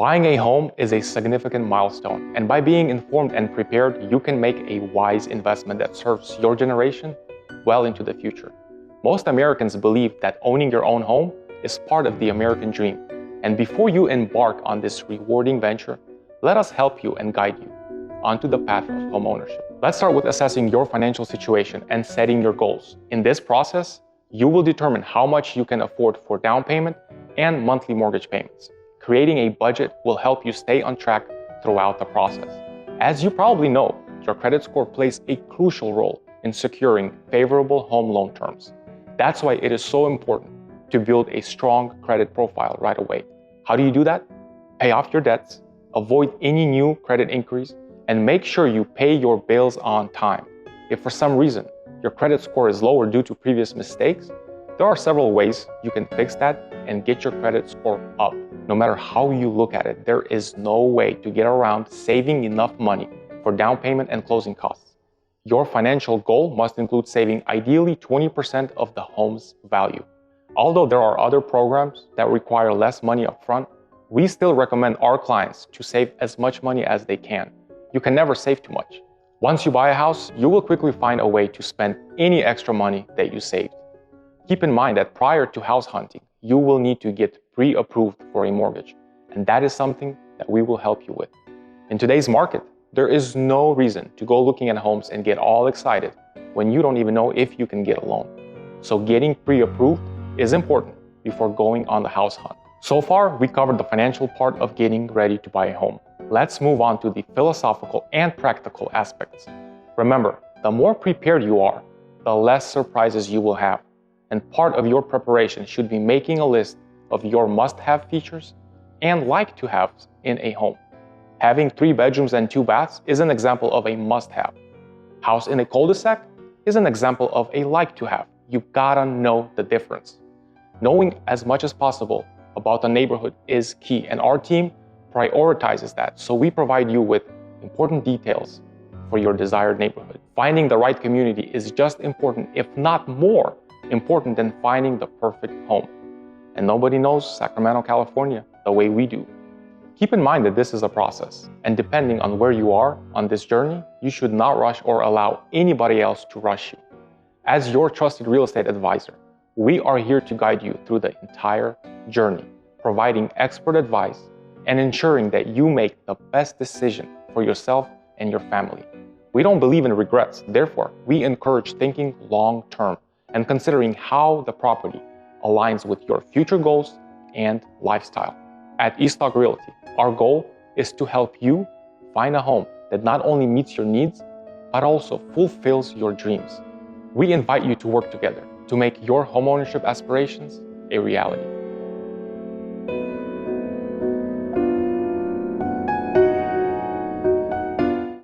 Buying a home is a significant milestone, and by being informed and prepared, you can make a wise investment that serves your generation well into the future. Most Americans believe that owning your own home is part of the American dream, and before you embark on this rewarding venture, let us help you and guide you onto the path of homeownership. Let's start with assessing your financial situation and setting your goals. In this process, you will determine how much you can afford for down payment and monthly mortgage payments. Creating a budget will help you stay on track throughout the process. As you probably know, your credit score plays a crucial role in securing favorable home loan terms. That's why it is so important to build a strong credit profile right away. How do you do that? Pay off your debts, avoid any new credit inquiries, and make sure you pay your bills on time. If for some reason your credit score is lower due to previous mistakes, there are several ways you can fix that and get your credit score up. No matter how you look at it, there is no way to get around saving enough money for down payment and closing costs. Your financial goal must include saving ideally 20% of the home's value. Although there are other programs that require less money up front, we still recommend our clients to save as much money as they can. You can never save too much. Once you buy a house, you will quickly find a way to spend any extra money that you saved. Keep in mind that prior to house hunting, you will need to get pre-approved for a mortgage, and that is something that we will help you with. In today's market, there is no reason to go looking at homes and get all excited when you don't even know if you can get a loan. So getting pre-approved is important before going on the house hunt. So far, we covered the financial part of getting ready to buy a home. Let's move on to the philosophical and practical aspects. Remember, the more prepared you are, the less surprises you will have. And part of your preparation should be making a list of your must-have features and like-to-haves in a home. Having 3 bedrooms and 2 baths is an example of a must-have. House in a cul-de-sac is an example of a like-to-have. You gotta know the difference. Knowing as much as possible about the neighborhood is key, and our team prioritizes that, so we provide you with important details for your desired neighborhood. Finding the right community is just important, if not more important than finding the perfect home. And nobody knows Sacramento, California the way we do. Keep in mind that this is a process, and depending on where you are on this journey, you should not rush or allow anybody else to rush you. As your trusted real estate advisor, we are here to guide you through the entire journey, providing expert advice and ensuring that you make the best decision for yourself and your family. We don't believe in regrets, therefore, we encourage thinking long-term and considering how the property aligns with your future goals and lifestyle. At Eastok Realty, our goal is to help you find a home that not only meets your needs, but also fulfills your dreams. We invite you to work together to make your homeownership aspirations a reality.